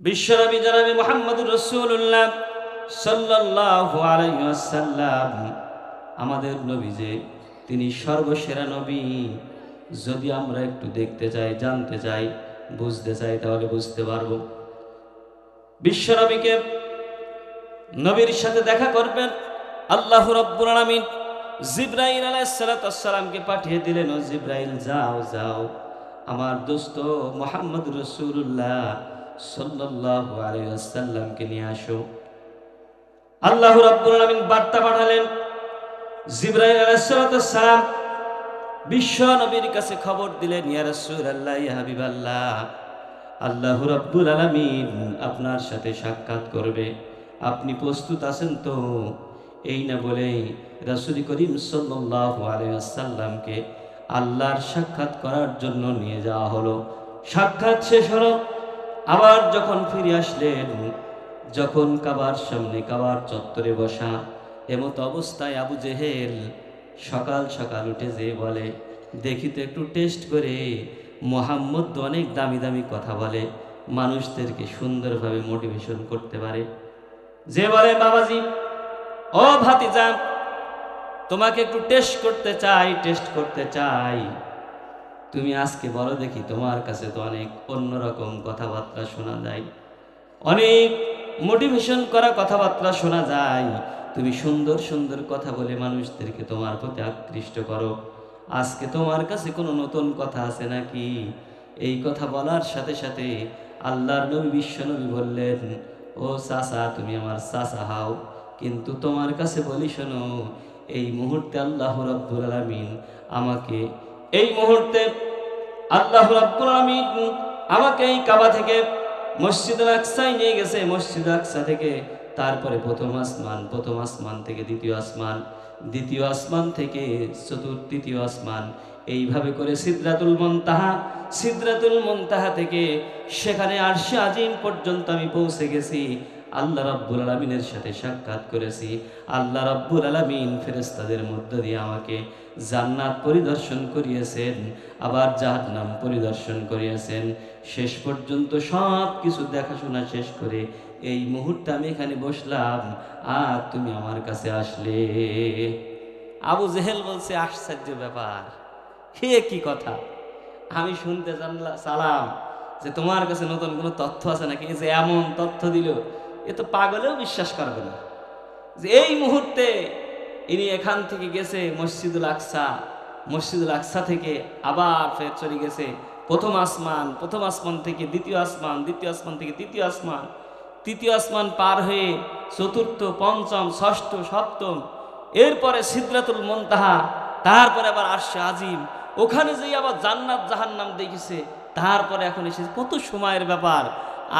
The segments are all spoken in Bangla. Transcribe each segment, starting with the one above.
বিশ্বনবী জনাবে মুহাম্মদুর রাসূলুল্লাহ সাল্লাল্লাহু আলাইহি ওয়াসাল্লাম আমাদের নবী যে তিনি সর্বসেরা নবী, যদি আমরা একটু দেখতে চাই, জানতে চাই, বুঝতে চাই তাহলে বুঝতে পারবো। বিশ্বনবীকে নবীর সাথে দেখা করবেন আল্লাহ রাব্বুল আলামিন জিবরাইল আলাইহিস সালাতু ওয়াস সালামকে পাঠিয়ে দিলেন, ও জিবরাইল যাও যাও আমার দোস্ত মুহাম্মদুর রাসূলুল্লাহ সাল্লাল্লাহু আলাইহি ওয়াসাল্লামকে নিয়ে আসো। আল্লাহ রাব্বুল আলামিন বার্তা পাঠালেন। জিবরাইল আলাইহিস সালাতু ওয়াস সালাম বিশ্ব নবীর কাছে খবর দিলেন, ইয়া রাসূলুল্লাহ, ইয়া হাবিবাল্লাহ, আল্লাহ রাব্বুল আলামিন আপনার সাথে সাক্ষাৎ করবে, আপনি প্রস্তুত আছেন তো? এই না বলে রাসূল করিম সাল্লাল্লাহু আলাইহি ওয়াসাল্লামকে আল্লাহর সাক্ষাৎ করার জন্য নিয়ে যাওয়া হলো। সাক্ষাৎ শেষ হলো, আবার যখন ফিরে আসলেন, যখন কাবার সামনে কাবার চত্বরে বসা, এমত অবস্থায় আবু জেহেল সকাল সকাল উঠে যেয়ে বলে, দেখি তো একটু টেস্ট করে, মুহাম্মদ তো অনেক দামি দামি কথা বলে, মানুষদেরকে সুন্দরভাবে মোটিভেশন করতে পারে। যে বলে, বাবাজি, ও ভাতিজা, তোমাকে একটু টেস্ট করতে চাই, তুমি আজকে বলো দেখি, তোমার কাছে তো অনেক অন্যরকম কথাবার্তা শোনা যায়, অনেক মোটিভেশন করা কথাবার্তা শোনা যায়, তুমি সুন্দর সুন্দর কথা বলে মানুষদেরকে তোমার প্রতি আকৃষ্ট করো, আজকে তোমার কাছে কোনো নতুন কথা আছে নাকি? এই কথা বলার সাথে সাথে আল্লাহর নবী বিশ্বনবী বললেন, ও চাচা, তুমি আমার চাচা হও, কিন্তু তোমার কাছে বলি শোনো, এই মুহূর্তে আল্লাহ রাব্বুল আলামিন আমাকে, এই মুহূর্তে আল্লাহ রাব্বুল আলামিন আমাকে এই কাবা থেকে মসজিদুল আকসায় নিয়ে গেছে, মসজিদুল আকসা থেকে তারপরে প্রথম আসমান থেকে দ্বিতীয় আসমান থেকে তৃতীয় আসমান, এইভাবে করে সিদরাতুল মুনতাহা থেকে সেখানে আরশে আজিম পর্যন্ত আমি পৌঁছে গেছি। আল্লাহ রাব্বুল আলামিনের সাথে সাক্ষাৎ করেছি। আল্লাহ রাব্বুল আলামিন ফেরেশতাদের মধ্য দিয়ে আমাকে জান্নাত পরিদর্শন করিয়েছেন, আবার জাহান্নাম পরিদর্শন করিয়েছেন। শেষ পর্যন্ত সব কিছু দেখাশোনা শেষ করে এই মুহূর্তে আমি এখানে বসলাম, আর তুমি আমার কাছে আসলে। আবু জেহেল বলছে, আশ্চর্য ব্যাপার, হে কি কথা, আমি শুনতে চালাম যে তোমার কাছে নতুন কোনো তথ্য আছে নাকি, যে এমন তথ্য দিল এ তো পাগলেও বিশ্বাস করবে না, যে এই মুহূর্তে ইনি এখান থেকে গেছে মসজিদুল আকসা থেকে আবার ফের চলে গেছে প্রথম আসমান থেকে দ্বিতীয় আসমান থেকে তৃতীয় আসমান পার হয়ে চতুর্থ, পঞ্চম, ষষ্ঠ, সপ্তম, এরপরে সিদরাতুল মুনতাহা, তারপরে আবার আরশে আজিম, ওখানে যেই আবার জান্নাত জাহান্নাম দেখেছে, তারপরে এখন এসেছে। কত সময়ের ব্যাপার।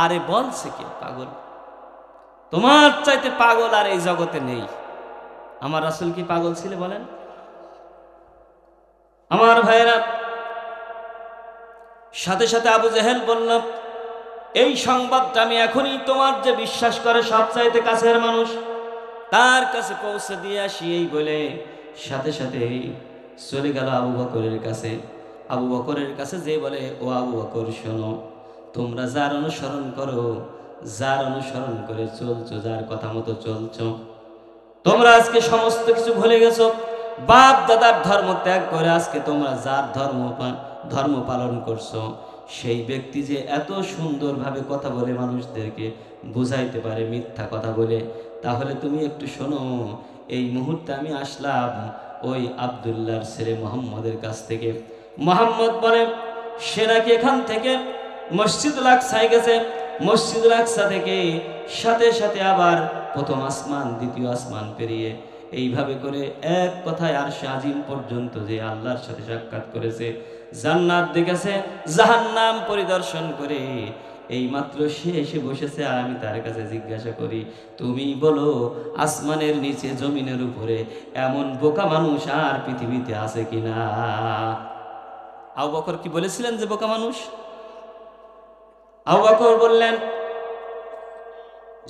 আরে বলছে কে? পাগল। তোমার চাইতে পাগল আর এই জগতে নেই। আমার রাসূল কি পাগল ছিল বলেন? আমার ভাইয়েরা, সাথে সাথে আবু জেহেল বলল, এই সংবাদটা আমি এখনই তোমার যে বিশ্বাস করে সবচাইতে কাছের মানুষ তার কাছে পৌঁছে দিয়ে আসি। এই বলে সাথে সাথে চলে গেল আবু বকরের কাছে। যে বলে, ও আবু বকর, শোনো, তোমরা যার অনুসরণ করে চলছো, যার কথা মতো চলছো, তোমরা আজকে সমস্ত কিছু ভুলে গেছো। বাপ দাদার ধর্ম ত্যাগ করে আজকে তোমরা যার ধর্ম পালন করছো, সেই ব্যক্তি যে এত সুন্দরভাবে কথা বলে মানুষদেরকে বুঝাইতে পারে মিথ্যা কথা বলে, তাহলে তুমি একটু শোনো, এই মুহূর্তে আমি আসলাম ওই আব্দুল্লাহর ছেলে মুহাম্মদের কাছ থেকে। মুহাম্মদ বলে, সে নাকি এখান থেকে মসজিদুল আকসায় গেছে, মসজিদুল আকসা থেকে সাথে সাথে আবার প্রথম আসমান, দ্বিতীয় আসমান পেরিয়ে এইভাবে করে এক কথায় আরশে আজিম পর্যন্ত যে আল্লাহর সাথে সাক্ষাৎ করেছে, জান্নাত দেখেছে, জাহান্নাম পরিদর্শন করে এই মাত্র সে এসে বসেছে। আর আমি তার কাছে জিজ্ঞাসা করি, তুমি বলো, আসমানের নিচে জমিনের উপরে এমন বোকা মানুষ আর পৃথিবীতে আছে কিনা? আবু বকর কি বলেছিলেন যে বোকা মানুষ? আবু বকর বললেন,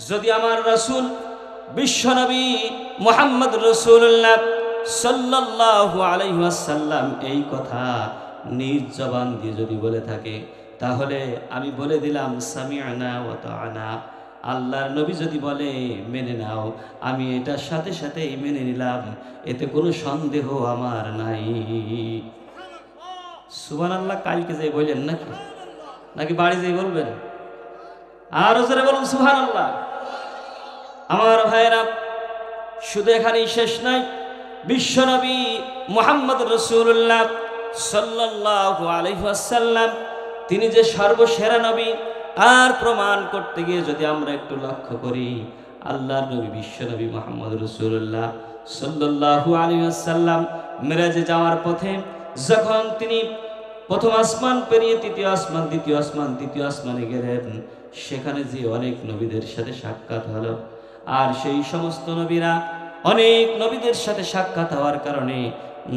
যদি আমার রাসূল বিশ্বনবী মুহাম্মদ রাসূলুল্লাহ সাল্লাল্লাহু আলাইহি ওয়াসাল্লাম এই কথা নিজ জবান দিয়ে যদি বলে থাকে, তাহলে আমি বলে দিলাম সামি'না ওয়া তা'না, আল্লাহর নবী যদি বলে মেনে নাও, আমি এটার সাথে সাথেই মেনে নিলাম, এতে কোনো সন্দেহ আমার নাই। সুবহানাল্লাহ। কালকে যে বললেন নাকি নাকি বাড়ি যেয়ে বলবেন? আর জোরে বলুন সুবহানাল্লাহ। আমার ভাইরা, শুধু এখানেই শেষ নাই। বিশ্বনবী মুহাম্মদ রাসূলুল্লাহ সাল্লাল্লাহু আলাইহি ওয়াসাল্লাম তিনি যে সর্বসেরা নবী, আর প্রমাণ করতে গিয়ে যদি আমরা একটু লক্ষ্য করি, আল্লাহর নবী বিশ্বনবী মুহাম্মদ রাসূলুল্লাহ সাল্লাল্লাহু আলাইহি ওয়াসাল্লাম মিরাজে যাওয়ার পথে যখন তিনি প্রথম আসমান পেরিয়ে তৃতীয় আসমান, দ্বিতীয় আসমান, তৃতীয় আসমানে গেলেন, সেখানে যে অনেক নবীদের সাথে সাক্ষাৎ হলো। আর সেই সমস্ত নবীরা অনেক নবীদের সাথে সাক্ষাৎ হওয়ার কারণে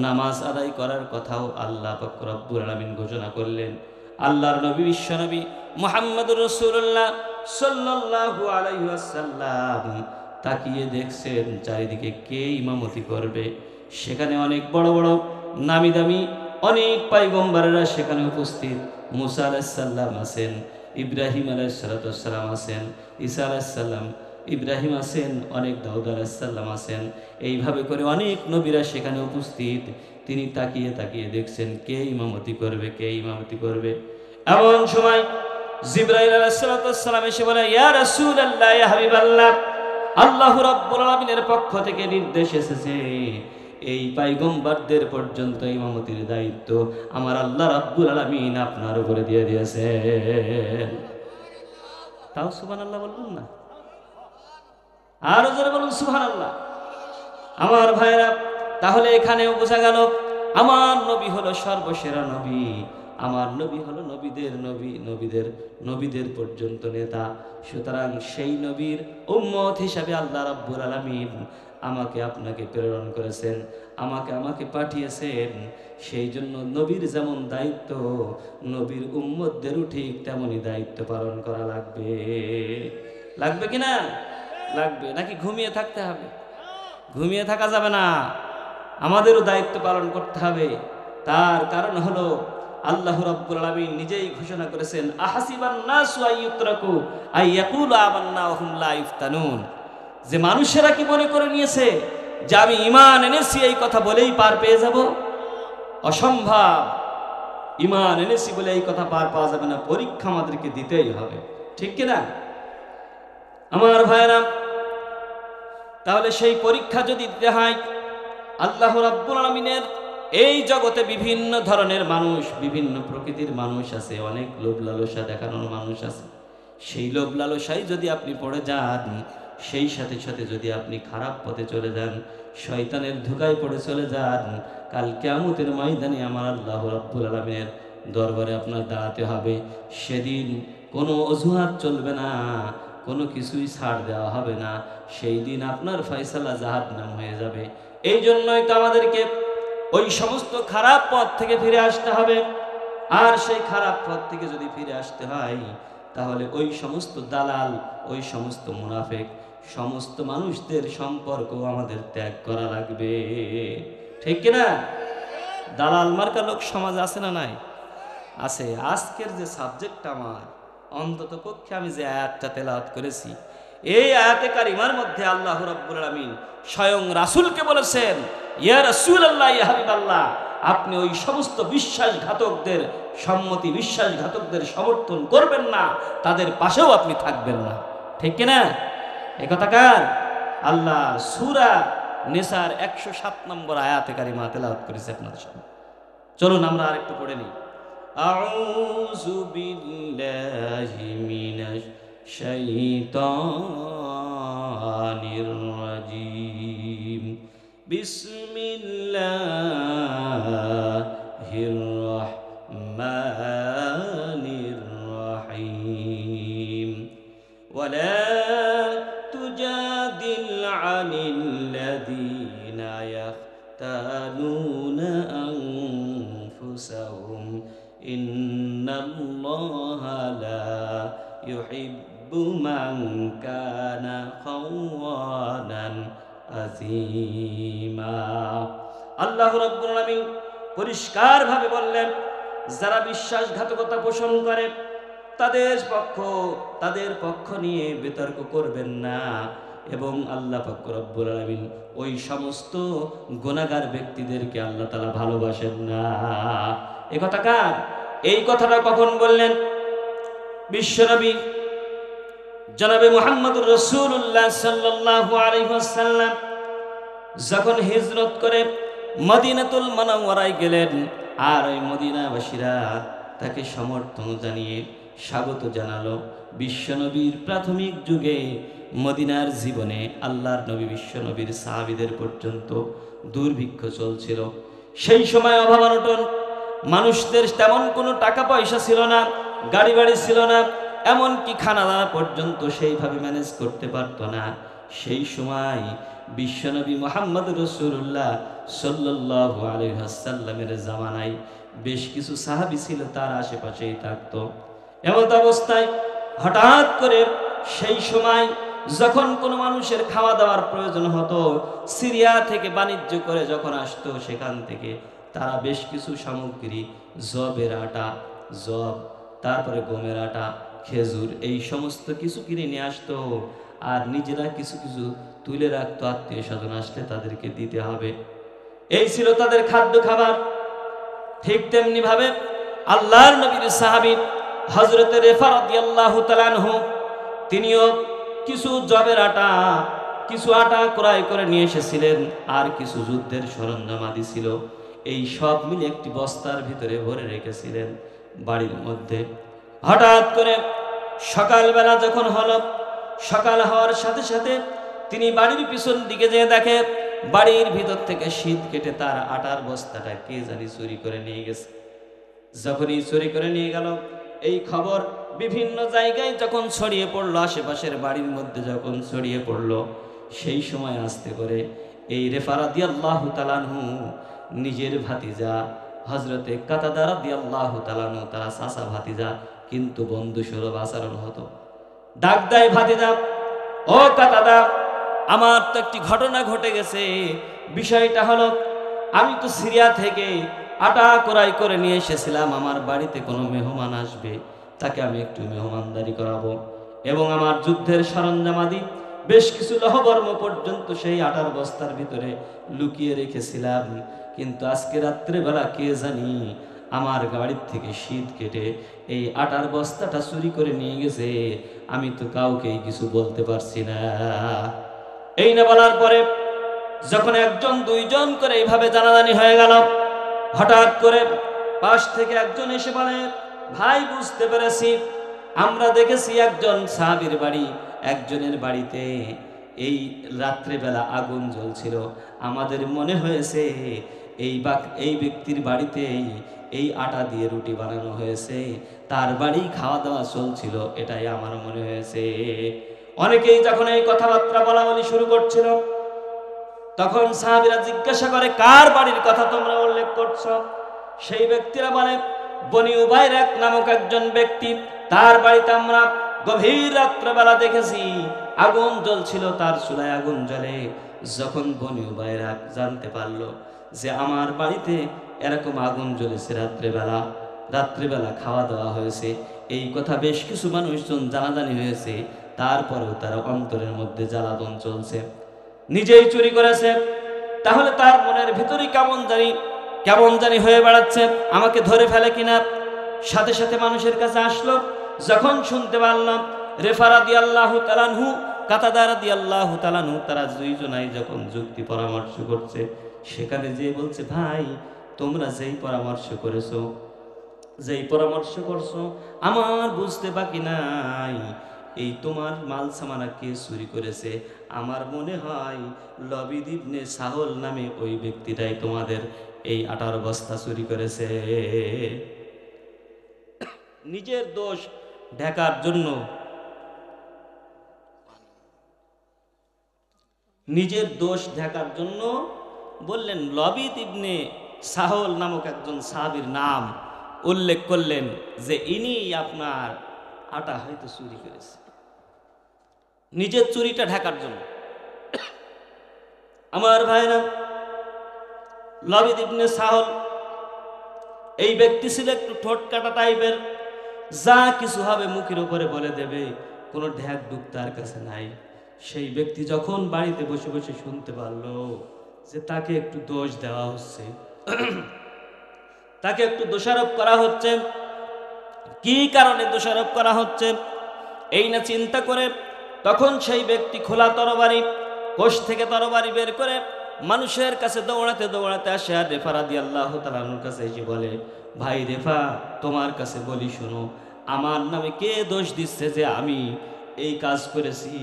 নামাজ আদায় করার কথাও আল্লাহ পাক রব্বুল আলামিন ঘোষণা করলেন। আল্লাহর নবী বিশ্বনবী মুহাম্মদুর রাসূলুল্লাহ সাল্লাল্লাহু আলাইহি ওয়াসাল্লাম তাকিয়ে দেখছেন চারিদিকে কে ইমামতি করবে। সেখানে অনেক বড় বড় নামি দামি অনেক পয়গম্বরেরা সেখানে উপস্থিত। মুসা আলাইহিস সালাম আছেন, ইব্রাহিম আলাইহিস সালাম আছেন, ঈসা আলাইহিস সালাম, ইব্রাহিম আছেন, অনেক দাউদ আলাইহিস সালাম আছেন। এইভাবে করে অনেক নবীরা সেখানে উপস্থিত। তিনি তাকিয়ে তাকিয়ে দেখছেন কে ইমামতি করবে, কে ইমামতি করবে। এমন সময় জিবরাইল আলাইহিস সালাম এসে বলে, ইয়া রাসূলুল্লাহ, ইয়া হাবিবাল্লাহ, আল্লাহ রাব্বুল আলামিনের পক্ষ থেকে নির্দেশ এসেছে, এই পয়গম্বরদের পর্যন্ত ইমামতির দায়িত্ব আমার আল্লাহ রাব্বুল আলামিন আপনার উপরে দিয়ে দিয়েছেন। তাও সুবহানাল্লাহ বলুন না, আরো জোরে বলুন সুবহানাল্লাহ। আমার ভাইরা, তাহলে এখানেও বোঝা গেল আমার নবী হলো সর্বসেরা নবী, আমার নবী হলো নবীদের নবী, নবীদের পর্যন্ত নেতা। সুতরাং সেই নবীর উম্মত হিসাবে আল্লাহ রাব্বুল আলামিন আমাকে আপনাকে প্রেরণ করেছেন, আমাকে পাঠিয়েছেন। সেই জন্য নবীর যেমন দায়িত্ব, নবীর উম্মতদেরও ঠিক তেমনই দায়িত্ব পালন করা লাগবে। লাগবে কিনা? লাগবে। নাকি ঘুমিয়ে থাকতে হবে? ঘুমিয়ে থাকা যাবে না, আমাদেরও দায়িত্ব পালন করতে হবে। তার কারণ হলো আল্লাহ রাব্বুল আলামিন নিজেই ঘোষণা করেছেন, আহাসিবান নাসু আইয়ুতরাকু আইয়াকুলু আমান্না ওয়া হুম লা ইফতানুন, যে মানুষেরা কি মনে করে নিয়েছে যে আমি ঈমান এনেছি এই কথা বলেই পার পেয়ে যাব? অসম্ভব। ঈমান এনেছি বলে এই কথা পার পাওয়া যাবে না, পরীক্ষা আমাদেরকে দিতেই হবে। ঠিক কিনা আমার ভাইরা? তাহলে সেই পরীক্ষা যদি দিতে হয়, আল্লাহ রাব্বুল আলামিনের এই জগতে বিভিন্ন ধরনের মানুষ, বিভিন্ন প্রকৃতির মানুষ আছে, অনেক লোভ লালসা দেখানোর মানুষ আছে। সেই লোভ লালসায় যদি আপনি পড়ে যান, সেই সাথে সাথে যদি আপনি খারাপ পথে চলে যান, শয়তানের ধোঁকায় পড়ে চলে যান, কাল কিয়ামতের ময়দানে আমার আল্লাহ রাব্বুল আলামিনের দরবারে আপনার দাঁড়াতে হবে। সেদিন কোনো অজুহাত চলবে না, কোনো কিছুই ছাড় দেওয়া হবে না। সেই দিন আপনার ফয়সালা জাহান্নাম হয়ে যাবে। এই জন্যই তো আমাদেরকে ওই সমস্ত খারাপ পথ থেকে ফিরে আসতে হবে। আর সেই খারাপ পথ থেকে যদি ফিরে আসতে হয়, তাহলে ওই সমস্ত দালাল, ওই সমস্ত মুনাফিক, সমস্ত মানুষদের সম্পর্ক আমাদের ত্যাগ করা লাগবে। ঠিক কিনা? দালাল মার্কা লোক সমাজ আছে না নাই? আছে। আজকের যে সাবজেক্টটা আমার, অন্তত পক্ষে আমি যে আয়াতটা তেলাওয়াত করেছি, এই আয়াতে কারিমার মধ্যে আল্লাহ রাব্বুল আলামিন স্বয়ং রাসূলকে বলেছেন, ইয়া রাসূলুল্লাহ, ইয়া হাবিবাল্লাহ, আপনি ওই সমস্ত বিশ্বাসঘাতকদের সম্মতি, বিশ্বাসঘাতকদের সমর্থন করবেন না, তাদের পাশেও আপনি থাকবেন না। ঠিক কিনা? এই কথা কার? আল্লাহ সূরা নিসার 107 নম্বর আয়াতে কারিমা তেলাওয়াত করেছে আপনাদের সামনে। চলুন আমরা আরেকটু পড়ে নিই। আউযু বিল্লাহি মিনাশ শাইতানির রাজিম। বিসমিল্লাহির রাহমানির রাহিম। ওয়ালা তুজাদিল আনিল্লাযীনা ইয়াখতানুনা আনফুসাহুম ইন্নাল্লাহা লা ইউহিব্বু মান কানা খাওয়ানান আজিমা। আল্লাহ রাব্বুল আলামিন পরিষ্কার ভাবে বললেন, যারা বিশ্বাসঘাতকতা পোষণ করে তাদের পক্ষ নিয়ে বিতর্ক করবেন না। এবং আল্লাহ পাক রব্বুল আলামিন ওই সমস্ত গুনাহগার ব্যক্তিদেরকে আল্লাহ তাআলা ভালোবাসেন না। এই কথা কার? এই কথাটা কখন বললেন? বিশ্বনবী জনাবে মুহাম্মদুর রাসূলুল্লাহ সাল্লাল্লাহু আলাইহি ওয়াসাল্লাম যখন হিজরত করে মদিনাতুল মুনাওয়ারায় গেলেন, আর ওই মদিনাবাসীরা তাকে সমর্থন জানিয়ে স্বাগত জানালো। বিশ্বনবীর প্রাথমিক যুগে মদিনার জীবনে আল্লাহর নবী বিশ্বনবীর সাহাবীদের পর্যন্ত দুর্ভিক্ষ চলছিল। সেই সময় অভাব অনটন, মানুষদের তেমন কোনো টাকা পয়সা ছিল না, গাড়ি বাড়ি ছিল না, এমনকি খানা দানা পর্যন্ত সেইভাবে ম্যানেজ করতে পারতো না। সেই সময় বিশ্বনবী মুহাম্মদ রাসূলুল্লাহ সাল্লাল্লাহু আলাইহি ওয়াসাল্লামের জামানায় বেশ কিছু সাহাবী ছিল, তার আশেপাশেই থাকতো। এমন অবস্থায় হঠাৎ করে সেই সময় যখন কোনো মানুষের খাওয়া দাওয়ার প্রয়োজন হতো, সিরিয়া থেকে বাণিজ্য করে যখন আসতো, সেখান থেকে তারা বেশ কিছু সামগ্রী, জবের আটা, তারপরে গমের আটা, খেজুর, এই সমস্ত কিছু কিনে নিয়ে আসতো। আর নিজেরা কিছু কিছু তুলে রাখতো, আত্মীয় স্বজন আসলে তাদেরকে দিতে হবে। এই ছিল তাদের খাদ্য খাবার। ঠিক তেমনি ভাবে আল্লাহর নবীর সাহাবী হযরত রেফা রাদিয়াল্লাহু তাআলা আনহু, তিনিও কিছু জবের আটা, কিছু আটা ক্রয় করে নিয়ে এসেছিলেন, আর কিছু যুদ্ধের সরঞ্জামাদি ছিল। এই সব মিলে একটি বস্তার ভিতরে ভরে রেখেছিলেন বাড়ির মধ্যে। হঠাৎ করে সকালবেলা যখন হলো, সকাল হওয়ার সাথে সাথে তিনি বাড়ির পিছন দিকে যেয়ে দেখে বাড়ির ভিতর থেকে শীত কেটে তার আটার বস্তাটা কে জানি চুরি করে নিয়ে গেছে। যখনই চুরি করে নিয়ে গেল, এই খবর বিভিন্ন জায়গায় যখন ছড়িয়ে পড়লো, আশেপাশের বাড়ির মধ্যে যখন ছড়িয়ে পড়লো, সেই সময় আস্তে করে এই রেফা রাদিয়াল্লাহু তাআলা আনহু নিজের ভাতিজা হযরতে কাতাদা রাদিয়াল্লাহু তাআলা আনহু, তারা চাচা ভাতিজা কিন্তু বন্ধু সুলভ আচরণ হতো। ডাক দেয় ভাতিজা, ও কাতাদা, আমার তো একটি ঘটনা ঘটে গেছে। বিষয়টা হলো, আমি তো সিরিয়া থেকে আটা ক্রয় করে নিয়ে এসেছিলাম। আমার বাড়িতে কোনো মেহমান আসবে, তাকে আমি একটু মেহমানদারি করাবো, এবং আমার যুদ্ধের সরঞ্জামাদি বেশ কিছু লহবর্ম পর্যন্ত সেই আটার বস্তার ভিতরে লুকিয়ে রেখেছিলাম। কিন্তু আজকে রাত্রেবেলা কে জানি আমার গাড়ির থেকে শীত কেটে এই আটার বস্তাটা চুরি করে নিয়ে গেছে। আমি তো কাউকেই কিছু বলতে পারছি না। এই না বলার পরে যখন একজন দুইজন করে এইভাবে জানাজানি হয়ে গেল, হঠাৎ করে পাশ থেকে একজন এসে বলে, ভাই, বুঝতে পেরেছি, আমরা দেখেছি একজন সাহাবীর বাড়ি, একজনের বাড়িতে এই রাত্রেবেলা আগুন জ্বলছিল। আমাদের মনে হয়েছে এই ব্যক্তির বাড়িতে এই আটা দিয়ে রুটি বানানো হয়েছে, তার বাড়ি খাওয়া দাওয়া চলছিল, এটাই আমার মনে হয়েছে। অনেকেই যখন এই কথাবার্তা বলা বলি শুরু করছিল, তখন সাহাবীরা জিজ্ঞাসা করে, কার বাড়ির কথা তোমরা উল্লেখ করছো? সেই ব্যক্তিরা বলে, বনি উবাইরাক নামক একজন ব্যক্তি, তার বাড়িতে আমরা গভীর রাত্রেবেলা দেখেছি আগুন জ্বলছিল, তার চুলায় আগুন জ্বলে। যখন বনি উবাইরাক জানতে পারলো যে আমার বাড়িতে এরকম আগুন জ্বলেছে রাত্রেবেলা খাওয়া দাওয়া হয়েছে, এই কথা বেশ কিছু মানুষজন জানাজানি হয়েছে, তারপরেও তার অন্তরের মধ্যে জ্বালাতন চলছে, নিজেই চুরি করেছে, তাহলে তার মনের ভিতরে কেমন জানি হয়ে বেড়াচ্ছে, আমাকে ধরে ফেলে কিনা। সাথে সাথে মানুষের কাছে আসলো। যখন শুনতে পারলাম রেফা রাদিয়াল্লাহু তাআলা আনহু, কাতাদা রাদিয়াল্লাহু তাআলা আনহু, তারা দুইজনাই যখন যুক্তি পরামর্শ করছে, সেখানে যে বলছে, ভাই, তোমরা যেই পরামর্শ করছো আমার বুঝতে বাকি নাই, এই তোমার মাল সামানা কে চুরি করেছে? আমার মনে হয় লবিদ ইবনে সাহল নামে ওই ব্যক্তিটাই তোমাদের এই আটার বস্তা চুরি করেছে। নিজের দোষ ঢাকার জন্য বললেন, লবিদ ইবনে সাহল নামক একজন সাহাবীর নাম উল্লেখ করলেন যে ইনি আপনার আটা হয়তো চুরি করেছে, নিজের চুরিটা ঢাকার জন্য। আমার ভাইরা, লবিদ ইবনে সাহল এই ব্যক্তি ছিল একটু ঠোঁট কাটা টাইপের, যা কিছু হবে মুখের উপরে বলে দেবে, কোনো ঢ্যাক ডুক তার কাছে নাই। সেই ব্যক্তি যখন বাড়িতে বসে বসে শুনতে পারলো যে তাকে একটু দোষ দেওয়া হচ্ছে, তাকে একটু দোষারোপ করা হচ্ছে, কি কারণে দোষারোপ করা হচ্ছে এই না চিন্তা করে, তখন সেই ব্যক্তি খোলা তরবারি, কোষ থেকে তরবারি বের করে মানুষের কাছে দৌড়াতে দৌড়াতে আসে, আর রেফা রাদিয়াল্লাহু তাআলা আনহুর কাছে এসে বলে, ভাই রেফা, তোমার কাছে বলি শোনো, আমার নামে কে দোষ দিচ্ছে যে আমি এই কাজ করেছি,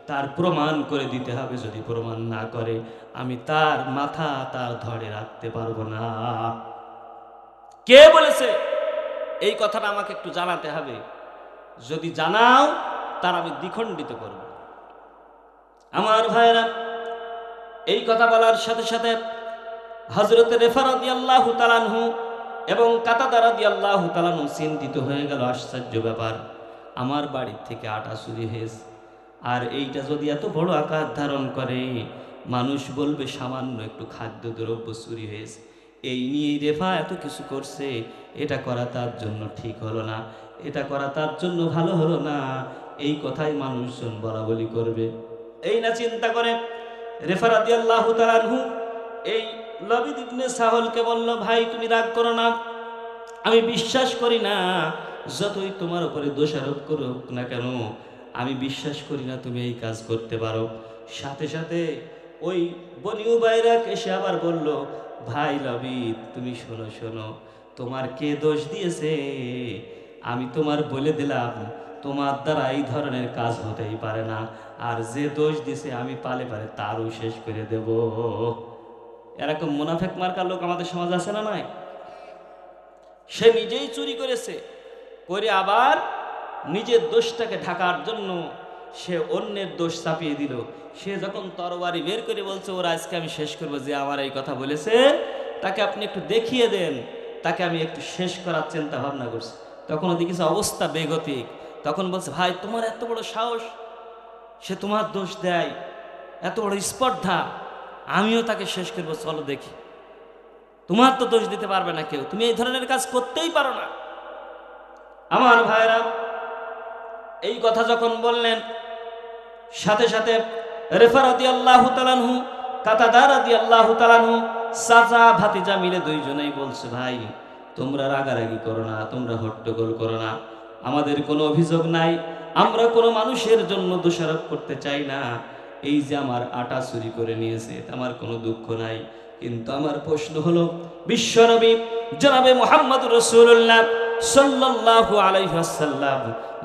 তার প্রমাণ করে দিতে হবে। যদি প্রমাণ না করে আমি তার মাথা তার ধরে রাখতে পারবো না। কে বলেছে এই কথাটা আমাকে একটু জানাতে হবে, যদি জানাও তার আমি দ্বিখণ্ডিত করব। আমার ভাইরা, এই কথা বলার সাথে সাথে হযরত রেফা রাদিয়াল্লাহু তাআলা আনহু এবং কাতাদা রাদিয়াল্লাহু তাআলা আনহু চিন্তিত হয়ে গেল। আশ্চর্য ব্যাপার, আমার বাড়ি থেকে আটা চুরি হয়েছে, আর এইটা যদি এত বড় আকার ধারণ করে, মানুষ বলবে সামান্য একটু খাদ্যদ্রব্য চুরি হয়েছে, এই নিয়ে রেফা এত কিছু করছে, এটা করা তার জন্য ঠিক হলো না, এটা করা তার জন্য ভালো হলো না, এই কথাই মানুষজন বলা বলি করবে। এই না চিন্তা করে রেফা রাদিয়াল্লাহু তাআলা আনহু এই লবিদ ইবনে সাহলকে বলল, ভাই তুমি রাগ করো না, আমি বিশ্বাস করি না, যতই তোমার উপরে দোষারোপ করুক না কেন, আমি বিশ্বাস করি না তুমি এই কাজ করতে পারো। সাথে সাথে ওই বনি উবাইরাক এসে আবার বলল, ভাই লবিদ তুমি শোনো শোনো, তোমার কে দোষ দিয়েছে আমি তোমার বলে দিলাম, তোমার দ্বারা এই ধরনের কাজ হতেই পারে না, আর যে দোষ দিছে আমি পালে পারে তারও শেষ করে দেব। এরকম মুনাফিক মার্কা লোক আমাদের সমাজ আছে না নয়? সে নিজেই চুরি করেছে, করে আবার নিজের দোষটাকে ঢাকার জন্য সে অন্যের দোষ চাপিয়ে দিল। সে যখন তরবারি বের করে বলছে, ওরা আজকে আমি শেষ করবো, যে আমার এই কথা বলেছে তাকে আপনি একটু দেখিয়ে দেন, তাকে আমি একটু শেষ করার চিন্তা ভাবনা করছি। তখন ওদিকে কিছু অবস্থা বেগতিক, তখন বলছে, ভাই তোমার এত বড় সাহস, সে তোমার দোষ দেয়, এত বড় স্পর্ধা, আমিও তাকে শেষ করবো, চলো দেখি। তোমার তো দোষ দিতে পারবে না কেউ, তুমি এই ধরনের কাজ করতেই পারো না। আমার ভাইরা, এই কথা যখন বললেন, সাথে সাথে রেফা রাদিয়াল্লাহু তাআলা আনহু, কাতাদা রাদিয়াল্লাহু তাআলা আনহু, চাচা ভাতিজা মিলে দুইজনেই বলছে, ভাই তোমরা রাগারাগি করো না, তোমরা হট্টগোল করো না, আমাদের কোনো অভিযোগ নাই, আমরা কোনো মানুষের জন্য দোষারোপ করতে চাই না। এই যে আমার আটা চুরি করে নিয়েছে আমার কোনো দুঃখ নাই, কিন্তু আমার প্রশ্ন হলো, বিশ্বনবী জনাবে মুহাম্মদুর রাসূলুল্লাহ সাল্লাল্লাহু আলাইহি ওয়াসাল্লাম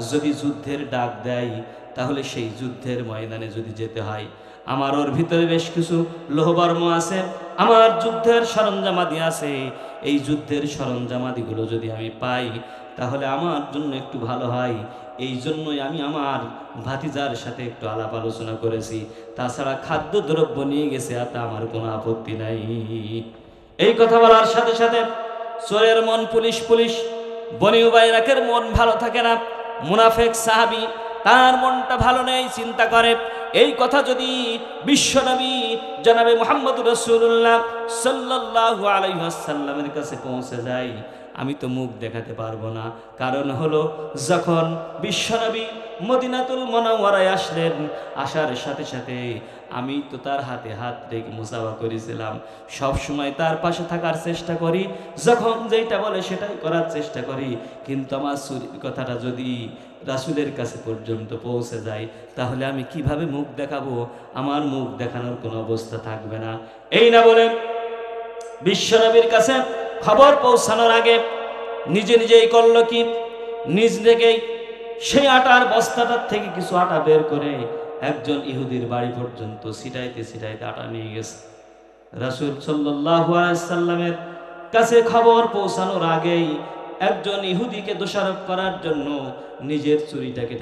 যদি যুদ্ধের ডাক দেয়, তাহলে সেই যুদ্ধের ময়দানে যদি যেতে হয়, আমার ওর ভিতরে বেশ কিছু লোহবর্ম আছে, আমার যুদ্ধের সরঞ্জামাদি আছে, এই যুদ্ধের সরঞ্জামাদিগুলো যদি আমি পাই তাহলে আমার জন্য একটু ভালো হয়। এই জন্যই আমি আমার ভাতিজার সাথে একটু আলাপ আলোচনা করেছি, তাছাড়া খাদ্যদ্রব্য নিয়ে গেছে এতে আমার কোনো আপত্তি নাই। এই কথা বলার সাথে সাথে চোরের মন পুলিশ পুলিশ, বনি উবাইরাকের মন ভালো থাকে না, মুনাফিক সাহাবী তার মনটা ভালো নেই, চিন্তা করে এই কথা যদি বিশ্বনবী জনাবে মুহাম্মদুর রাসূলুল্লাহ সাল্লাল্লাহু আলাইহি ওয়াসাল্লামের কাছে পৌঁছে যায়, আমি তো মুখ দেখাতে পারবো না। কারণ হলো, যখন বিশ্বনবী মদিনাতুল মুনাওয়ারায় আসলেন, আসার সাথে সাথে আমি তো তার হাতে হাত রেখে মুসাফা করেছিলাম, সব সময় তার পাশে থাকার চেষ্টা করি, যখন যেটা বলে সেটাই করার চেষ্টা করি, কিন্তু আমার চুরির কথাটা যদি রাসূলের কাছে পর্যন্ত পৌঁছে যায়, তাহলে আমি কিভাবে মুখ দেখাবো? আমার মুখ দেখানোর কোনো অবস্থা থাকবে না। এই না বলে বিশ্বনবীর কাছে খবর পৌঁছানোর আগে নিজে নিজেই করলো কি, নিজ থেকেই সেই আটার বস্তাটার থেকে কিছু আটা বের করে একজন ইহুদির বাড়ি পর্যন্ত ছিটাইতে ছিটাইতে আটা নিয়ে গেছে। রাসূল সাল্লাল্লাহু আলাইহি সাল্লামের কাছে খবর পৌঁছানোর আগেই একজন ইহুদিকে দোষারোপ করার জন্য, নিজের চুরিটাকে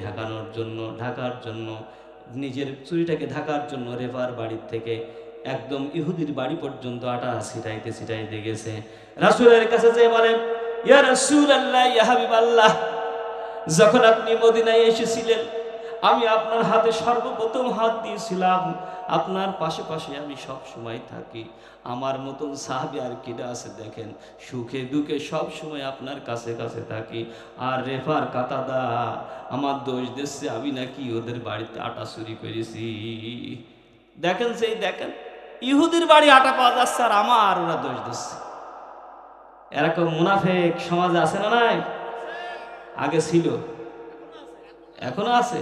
ঢাকার জন্য রেফার বাড়ির থেকে একদম ইহুদির বাড়ি পর্যন্ত আটা ছিটাইতে ছিটাইতে গেছে। রাসূলের কাছে যে বলেন, ইয়া রাসূলুল্লাহ, ইয়া হাবিবাল্লাহ, যখন আপনি মদিনায় এসেছিলেন আমি আপনার হাতে সর্বপ্রথম হাত দিয়েছিলাম, আপনার পাশে পাশে আমি সব সময় থাকি। আমার মতন সাহাবী আর কিডা আছে দেখেন, সুখে দুঃখে সব সময় আপনার কাছে কাছে থাকি। আর রেফার কাতাদা আমার দোষ দিচ্ছে, আমি নাকি ওদের বাড়িতে আটা চুরি করেছি। দেখেন সেই দেখেন, ইহুদির বাড়ি আটা পাওয়া যাচ্ছে আর আমার ওরা দোষ দিচ্ছে। এরকম মুনাফেক সমাজে আছে না নাই? আগে ছিল, এখনো আছে।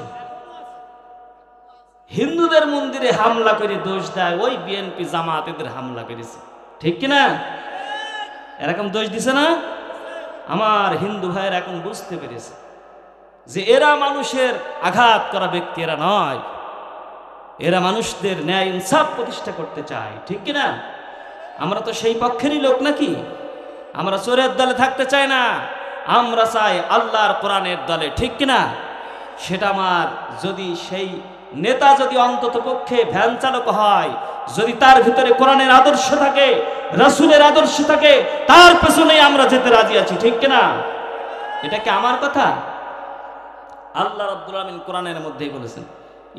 হিন্দুদের মন্দিরে হামলা করে দোষ দেয় ওই বিএনপি জামাত এদের হামলা করেছে, ঠিক কিনা? এরকম দোষ দিছে না? আমার হিন্দু ভাইয়ের এখন বুঝতে পেরেছে যে এরা মানুষের আঘাত করা ব্যক্তি এরা নয়, এরা মানুষদের ন্যায় ইনসাফ প্রতিষ্ঠা করতে চায়, ঠিক কিনা? আমরা তো সেই পক্ষেরই লোক নাকি? আমরা চোরের দলে থাকতে চাই না, আমরা চাই আল্লাহর কোরআনের দলে, ঠিক কিনা? সেটা আমার যদি সেই নেতা যদি অন্তত পক্ষে ভ্যান চালক হয়, যদি তার ভিতরে কোরআনের আদর্শ থাকে, রাসূলের আদর্শ থাকে, তার পেছনেই আমরা যেতে রাজি আছি, ঠিক কিনা? এটা কি আমার কথা? আল্লাহ রাব্বুল আলামিন কোরআনের মধ্যেই বলেছেন,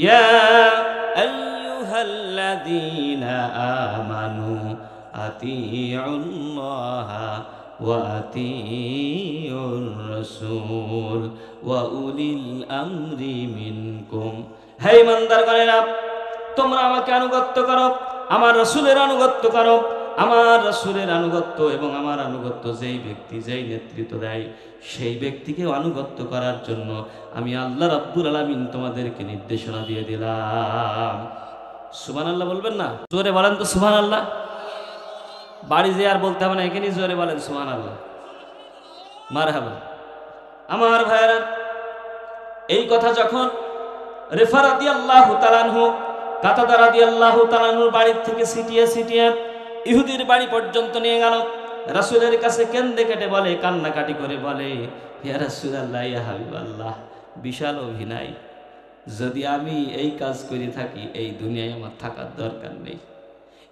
ইয়া আইয়ুহাল্লাযীনা আমানু আতিউল্লাহা ওয়া আতিউর রাসূল ওয়া উলিল আমরি মিনকুম। হে ইমানদারগণেরা, তোমরা আমাকে আনুগত্য করো, আমার রাসূলের আনুগত্য করো। আমার রাসূলের আনুগত্য এবং আমার আনুগত্য যেই ব্যক্তি যেই নেতৃত্ব দেয় সেই ব্যক্তিকে আনুগত্য করার জন্য আমি আল্লাহ রাব্বুল আলামিন তোমাদেরকে নির্দেশনা দিয়ে দিলাম। সুবহানাল্লাহ বলবেন না? জোরে বলেন তো সুবহানাল্লাহ। বাড়ি যে আর বলতে হবে না, এখানেই জোরে বলেন সুবহানাল্লাহ, মারহাবা। আমার ভাইরা, এই কথা যখন রেফা রাদিয়াল্লাহু তাআলা আনহু, কাতাদা রাদিয়াল্লাহু তাআলা আনহুর বাড়ি থেকে ছিটিয়ে ছিটিয়ে ইহুদির বাড়ি পর্যন্ত নিয়ে গেল, রাসূলের কাছে কেঁদে কেটে বলে, কান্নাকাটি করে বলে, ইয়া রাসূলুল্লাহ, ইয়া হাবিবাল্লাহ, বিশাল অভিনয়, যদি আমি এই কাজ করে থাকি এই দুনিয়ায় আমার থাকার দরকার নেই,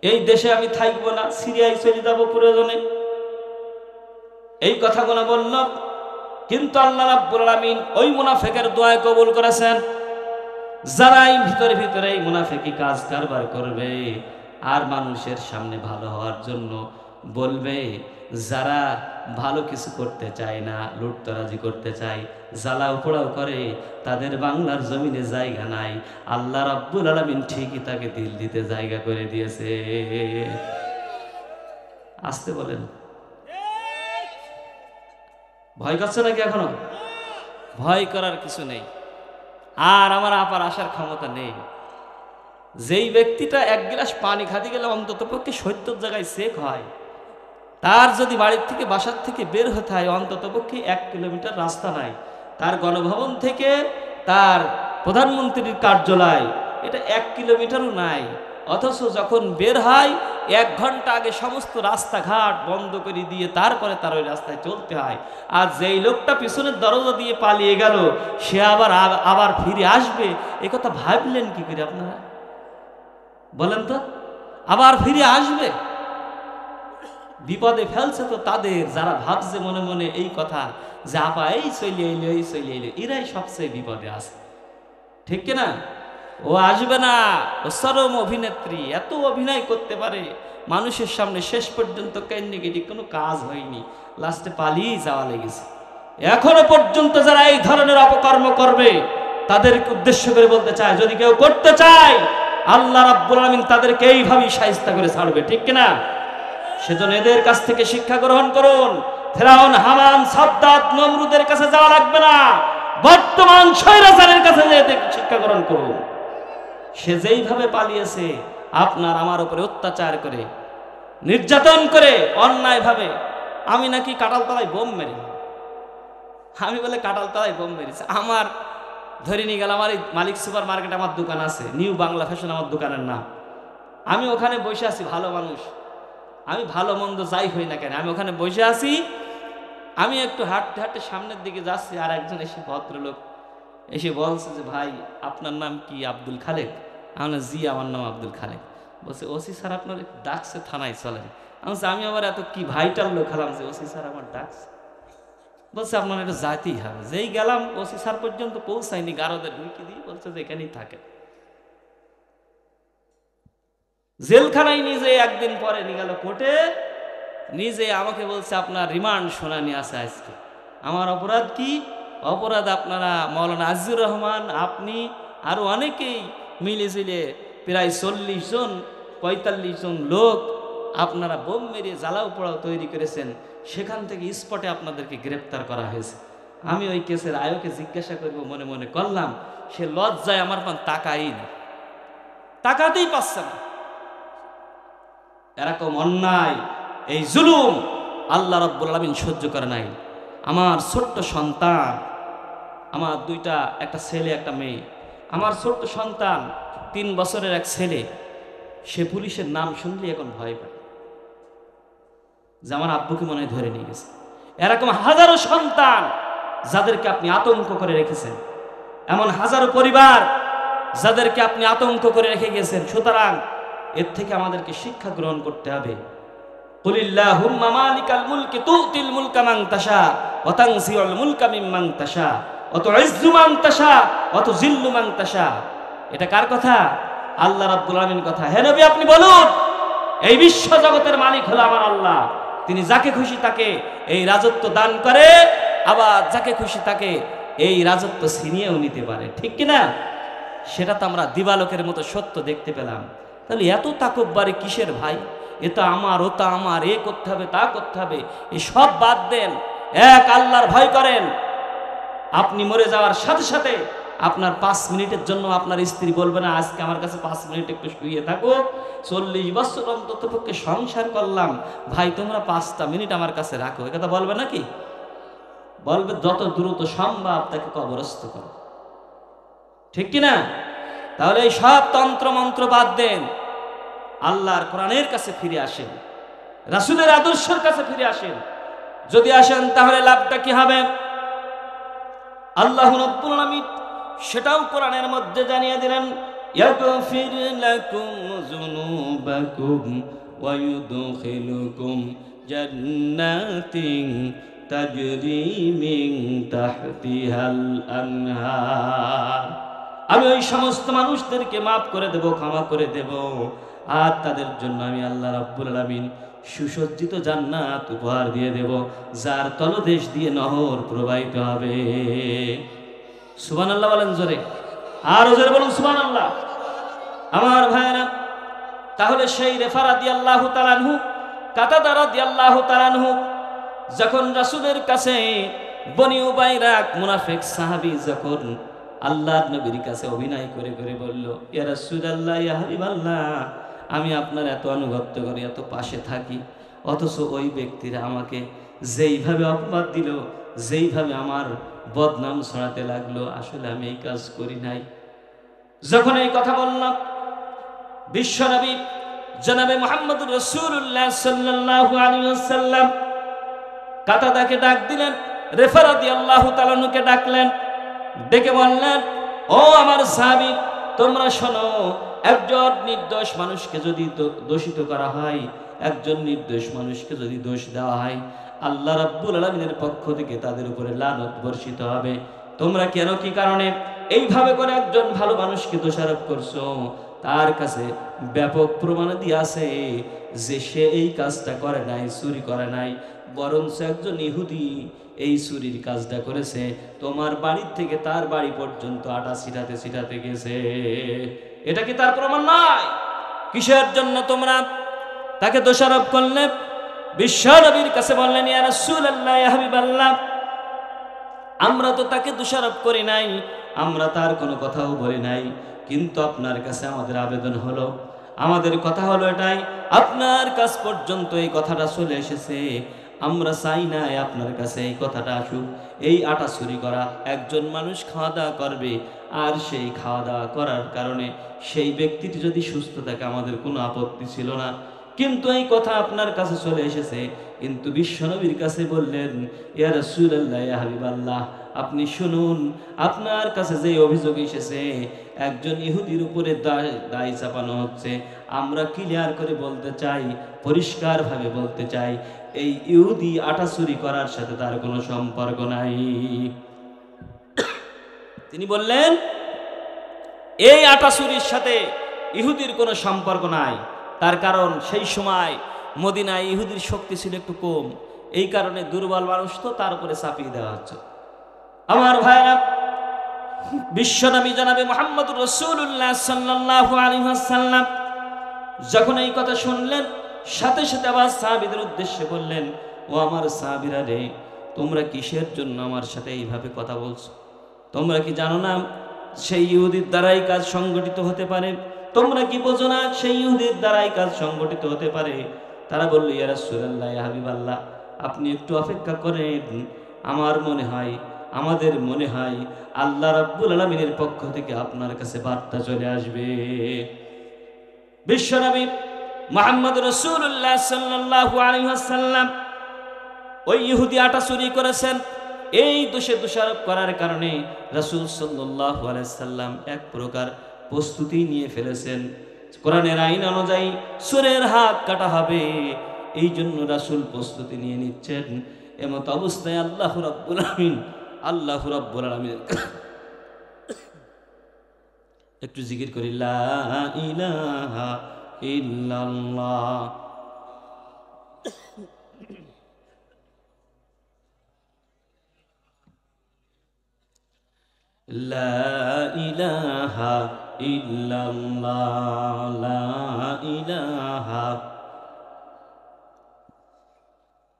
এই দেশে আমি থাকবো না, সিরিয়ায় চলে যাবো প্রয়োজনে। এই কথাগুলো বলল, কিন্তু আল্লাহ রাব্বুল আলামিন ওই মুনাফিকের দোয়া কবুল করেছেন। যারা এই ভিতরে ভিতরে এই মুনাফিকি কাজ কারবার করবে আর মানুষের সামনে ভালো হওয়ার জন্য বলবে, যারা ভালো কিছু করতে চায় না, লুটতরাজি করতে চায়, জ্বালাও পোড়াও করে, তাদের বাংলার জমিনে জায়গা নাই, আল্লাহ রাব্বুল আলামিন ঠিকই তাকে দিল দিতে জায়গা করে দিয়েছে। আসতে বলেন, ভয় করছে নাকি? এখনো ভয় করার কিছু নেই, আর আমার আপার আসার ক্ষমতা নেই। যেই ব্যক্তিটা এক গ্লাস পানি খাতে গেলে অন্তত পক্ষে ৭০ জায়গায় চেক হয়, তার যদি বাড়ির থেকে বাসার থেকে বের হতে হয় অন্তত পক্ষে ১ কিলোমিটার রাস্তা নাই, তার গণভবন থেকে তার প্রধানমন্ত্রীর কার্যালয় এটা ১ কিলোমিটারও নাই, অথচ যখন বের হয় ১ ঘন্টা আগে সমস্ত রাস্তাঘাট বন্ধ করে দিয়ে তারপরে তার ওই রাস্তায় চলতে হয়। আর যেই লোকটা পিছনের দরজা দিয়ে পালিয়ে গেল সে আবার ফিরে আসবে, এ কথা ভাবলেন কি করে আপনারা? বলেন তো, আবার ফিরে আসবে? বিপদে ফেলছে তো তাদের, যারা ভাবছে মনে মনে এই কথা যে আপা এই চলে এলো এই চলে এলো, এরাই সবচেয়ে বিপদে আছে, ঠিক কিনা? ও আসবে না, ও চরম অভিনেত্রী, এত অভিনয় করতে পারে মানুষের সামনে, শেষ পর্যন্ত কেন্দ্রিক কোনো কাজ হয়নি, লাস্টে পালিয়ে যাওয়া লেগেছে। এখনো পর্যন্ত যারা এই ধরনের অপকর্ম করবে তাদেরকে উদ্দেশ্য করে বলতে চায়, যদি কেউ করতে চায় আল্লাহ রাব্বুল আলামিন তাদেরকে এইভাবেই শায়েস্তা করে ছাড়বে, ঠিক কিনা? সেজন্য এদের কাছ থেকে শিক্ষা গ্রহণ করুন। ফেরাউন, হামান, সাদ্দাত, নমরুদের কাছে যাওয়া লাগবে না, বর্তমান স্বৈরাচারের কাছে যেয়ে শিক্ষা গ্রহণ করুন। সে যেইভাবে পালিয়েছে আপনার আমার উপরে অত্যাচার করে, নির্যাতন করে, অন্যায়ভাবে, আমি নাকি কাঁঠালতলায় বোম মেরি, আমি বলে কাঁঠালতলায় বোম মেরেছি, আমার ধরে নিয়ে গেল। আমার এই মালিক সুপার মার্কেট আমার দোকান আছে, নিউ বাংলা ফ্যাশন আমার দোকানের নাম। আমি ওখানে বসে আছি, ভালো মানুষ, আমি ভালো মন্দ যাই হই না কেন, আমি ওখানে বসে আছি। আমি একটু হাঁটতে হাঁটতে সামনের দিকে যাচ্ছি, আর একজন এসে, ভদ্রলোক এসে বলছে যে, ভাই আপনার নাম কি? আব্দুল খালেক। আমি জি, আমার নাম আব্দুল খালেক। বলছে, ওসি স্যার আপনার ডাকছে, থানায় চলেন। আমি আবার এত কি ভাইটার লোক হলাম যে ওসি স্যার আমার ডাকছে। বলছে আপনার এটা যাইতেই হবে। যেই গেলাম ওসি স্যার পর্যন্ত পৌঁছায়নি, গারদের ঢুকি দিয়ে বলছে যে এখানেই থাকে। জেলখানায় নিজে একদিন পরে নিয়ে গেল কোর্টে, নিজে আমাকে বলছে আপনার রিমান্ড শুনানি আছে আজকে। আমার অপরাধ কি? অপরাধ আপনারা মৌলানা আজিজুর রহমান, আপনি আরো অনেকেই মিলেঝিলে প্রায় 40 জন 45 জন লোক আপনারা বোম মেরে জ্বালাও পোড়াও তৈরি করেছেন, সেখান থেকে স্পটে আপনাদেরকে গ্রেপ্তার করা হয়েছে। আমি ওই কেসের আয়োকে জিজ্ঞাসা করব মনে মনে করলাম, সে লজ্জায় আমার পান তাকাই না, তাকাতেই পারছে না। এরকম অন্যায়, এই জুলুম আল্লাহ রাব্বুল আলামিন সহ্য করে নাই। আমার ছোট্ট সন্তান, আমার দুইটা, একটা ছেলে একটা মেয়ে, আমার ছোট্ট সন্তান 3 বছরের এক ছেলে, সে পুলিশের নাম শুনলে এখন ভয় পায় যে আমার আব্বুকে মনে হয় ধরে নিয়ে গেছে। এরকম হাজারো সন্তান যাদেরকে আপনি আতঙ্ক করে রেখেছেন, এমন হাজারো পরিবার যাদেরকে আপনি আতঙ্ক করে রেখে গেছেন। সুতরাং এর থেকে আমাদেরকে শিক্ষা গ্রহণ করতে হবে। কুলিল্লাহুম্মা মালিকাল মুলকি তুতিল মুলকা মান তাশা ওয়া তানজিউল মুলকা মিম্মান তাশা ওয়া তুইজ্জু মান তাশা ওয়া তুযিল্লু মান তাশা। এটা কার কথা? আল্লাহ রাব্বুল আলামিনের কথা। হে নবী, আপনি বলুন, এই বিশ্ব জগতের মালিক হলো আমার আল্লাহ। তিনি যাকে খুশি তাকে এই রাজত্ব দান করে, আবার যাকে খুশি তাকে এই রাজত্ব ছিনিয়েও নিতে পারে, ঠিক কিনা? সেটা তো আমরা দিবালোকের মতো সত্য দেখতে পেলাম। তাহলে এত তাকব্বারি কিসের ভাই? এ তো আমার, ও তা আমার, এ করতে হবে, তা করতে হবে, এই সব বাদ দেন, এক আল্লাহর ভয় করেন। আপনি মরে যাওয়ার সাথে সাথে আপনার 5 মিনিটের জন্য আপনার স্ত্রী বলবে না আজকে আমার কাছে 5 মিনিট একটু শুয়ে থাকো, 40 বছর অন্তত পক্ষে সংসার করলাম, ভাই তোমরা 5টা মিনিট আমার কাছে রাখো, এ কথা বলবে নাকি? বলবে যত দ্রুত সম্ভব তাকে কবরস্থ করো, ঠিক কিনা? তাহলে এই সব তন্ত্র মন্ত্র বাদ দেন, আল্লাহর কোরআনের কাছে ফিরে আসেন, রাসূলের আদর্শের কাছে ফিরে আসেন। যদি আসেন তাহলে লাভটা কি হবে? আল্লাহ রাব্বুল আলামিন সেটাও কোরআনের মধ্যে জানিয়ে দিলেন, ইয়াগফির লাকুম যুনুবাকুম ওয়া ইউদখিলুকুম জান্নাতিন তাজরি মিন তাহতিহাল আনহার। আমি ওই সমস্ত মানুষদেরকে মাফ করে দেব, ক্ষমা করে দেব, আর তাদের জন্য আমি আল্লাহ রাব্বুল আলামিন সুসজ্জিত জান্নাত উপহার দিয়ে দেব, যার তলদেশ দিয়ে নহর প্রবাহিত হবে। সুবহানাল্লাহ বলেন জোরে, আরো জোরে বলুন সুবহানাল্লাহ। আমার ভাইরা, তাহলে সেই রেফা রাদিয়াল্লাহু তাআলা আনহু, কাতাদা রাদিয়াল্লাহু তাআলা আনহু যখন রাসূলের কাছে, বনি উবাইরাক মুনাফিক সাহাবী যখন আল্লাহর নবীর কাছে অভিনয় করে করে বলল, ইয়া রাসূলুল্লাহ, ইয়া হাবিবাল্লাহ, আমি আপনার এত আনুগত্য করি, এত পাশে থাকি, অথচ ওই ব্যক্তিরা আমাকে যেইভাবে অপবাদ দিল, যেইভাবে আমার বদনাম ছড়াতে লাগলো, আসলে আমি এই কাজ করি নাই। যখন এই কথা বললাম, বিশ্বনবী জনাবে মুহাম্মদুর রাসূলুল্লাহ সাল্লাল্লাহু আলাইহি ওয়াসাল্লাম কাতাদাকে ডাক দিলেন, রেফা রাদিয়াল্লাহু তাআলা আনহুকে ডাকলেন, ডেকে বললেন, ও আমার সাহাবী, তোমরা শোনো, একজন নির্দোষ মানুষকে যদি দোষিত করা হয়, একজন নির্দোষ মানুষকে যদি দোষ দেওয়া হয়, আল্লাহ রাব্বুল আলামিনের পক্ষ থেকে তাদের উপরে লানত বর্ষিত হবে। তোমরা কেন, কি কারণে এইভাবে করে একজন ভালো মানুষকে দোষারোপ করছো? তার কাছে ব্যাপক প্রমাণাদি আছে যে সে এই কাজটা করে নাই, চুরি করে নাই, বরঞ্চ একজন ইহুদি এই চুরির কাজটা করেছে, তোমার বাড়ির থেকে তার বাড়ি পর্যন্ত আটা ছিটাতে ছিটাতে গেছে। এটা কি তার প্রমাণ নয়? কিসের জন্য তোমরা তাকে দোষারোপ করলে? বিশ্বনবীর কাছে বললেন, ইয়া রাসূলুল্লাহ, ইয়া হাবিবাল্লাহ, আমরা তো তাকে দোষারোপ করি নাই, আমরা তার কোনো কথাও বলি নাই, কিন্তু আপনার কাছে আমাদের আবেদন হলো, আমাদের কথা হলো এটাই, আপনার কাছ পর্যন্ত এই কথাটা চলে এসেছে, আমরা চাই না আপনার কাছে এই কথাটা আসুক। এই আটা চুরি করা, একজন মানুষ খাওয়া দাওয়া করবে, আর সেই খাওয়া দাওয়া করার কারণে সেই ব্যক্তিটি যদি সুস্থ থাকে আমাদের কোনো আপত্তি ছিল না, কিন্তু এই কথা আপনার কাছে চলে এসেছে, কিন্তু বিশ্বনবীর কাছে বললেন, ইয়া রাসূলুল্লাহ, ইয়া হাবিবাল্লাহ, আপনি শুনুন, আপনার কাছে যে অভিযোগ এসেছে একজন ইহুদির উপরে দায় চাপানো হচ্ছে। আমরা ক্লিয়ার করে বলতে চাই, পরিষ্কারভাবে বলতে চাই, এই ইহুদি আটা চুরি করার সাথে তার কোনো সম্পর্ক নাই। তিনি বললেন, এই আটা চুরির সাথে ইহুদির কোনো সম্পর্ক নাই। তার কারণ সেই সময় মদিনায় ইহুদির শক্তি ছিল একটু কম, এই কারণে দুর্বল মানুষ তো তার উপরে চাপিয়ে দেওয়া হচ্ছে। আমার ভাইরা, বিশ্বনবী জনাবে মুহাম্মদুর রাসূলুল্লাহ সাল্লাল্লাহু আলাইহি ওয়াসাল্লাম যখন এই কথা শুনলেন, সাথে সাথে আবার সাহাবীদের উদ্দেশ্যে বললেন, ও আমার সাহাবীরা রে, তোমরা কিসের জন্য আমার সাথে এইভাবে কথা বলছো? তোমরা কি জানো না সেই ইহুদির দ্বারাই কাজ সংগঠিত হতে পারে? তোমরা কি বোঝো না সেই ইহুদির দ্বারাই কাজ সংগঠিত হতে পারে? তারা বলল, ইয়া রাসূলুল্লাহ, ইয়া হাবিবাল্লাহ, আপনি একটু অপেক্ষা করেন, আমার মনে হয়, আমাদের মনে হয় আল্লাহ রাব্বুল আলামিনের পক্ষ থেকে আপনার কাছে বার্তা চলে আসবে। বিশ্বনবী মুহাম্মদ রাসূলুল্লাহ সাল্লাল্লাহু আলাইহি ওয়াসাল্লাম ওই ইহুদি আটা চুরি করেছেন, এই দোষে দোষারোপ করার কারণে রাসূল সাল্লাল্লাহু আলাইহি সাল্লাম এক প্রকার প্রস্তুতি নিয়ে ফেলেছেন। কোরআনের আইন অনুযায়ী চোরের হাত কাটা হবে, এই জন্য রাসূল প্রস্তুতি নিয়ে নিচ্ছেন। এমত অবস্থায় আল্লাহ রাব্বুল আলামিন একটু জিকির করি, লা ইলাহা ইল্লাল্লাহ। লা ইলাহা ইল্লাল্লাহ, লা ইলাহা।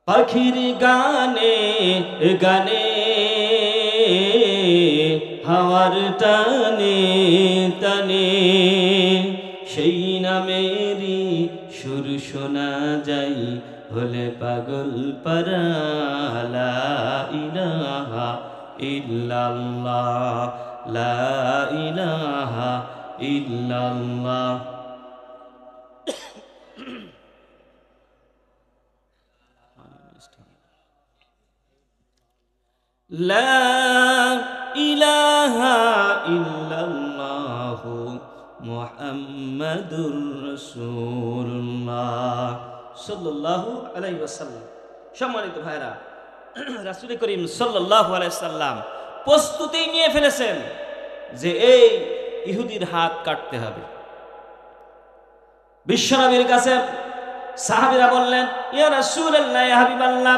পাখির গানে গানে, হাওয়ার টানে টানে, সেই নামেরই সুর শোনা যাই, হলে পাগল পারা। লা ইলাহা ইল্লাল্লাহ, লা ইলাহা ইল্লাল্লাহ। লা ইলাহা ইল্লাল্লাহ মুহাম্মাদুর রাসূলুল্লাহ সাল্লাল্লাহু আলাইহি ওয়াসাল্লাম। সম্মানিত ভাইরা, রাসূল করিম সাল্লাল্লাহু আলাইহি ওয়াসাল্লাম প্রস্তুতি নিয়ে ফেলেছেন যে এই ইহুদির হাত কাটতে হবে। বিশ্বনবীর কাছে সাহাবীরা বললেন, ইয়া রাসূলুল্লাহ, ইয়া হাবিবাল্লাহ,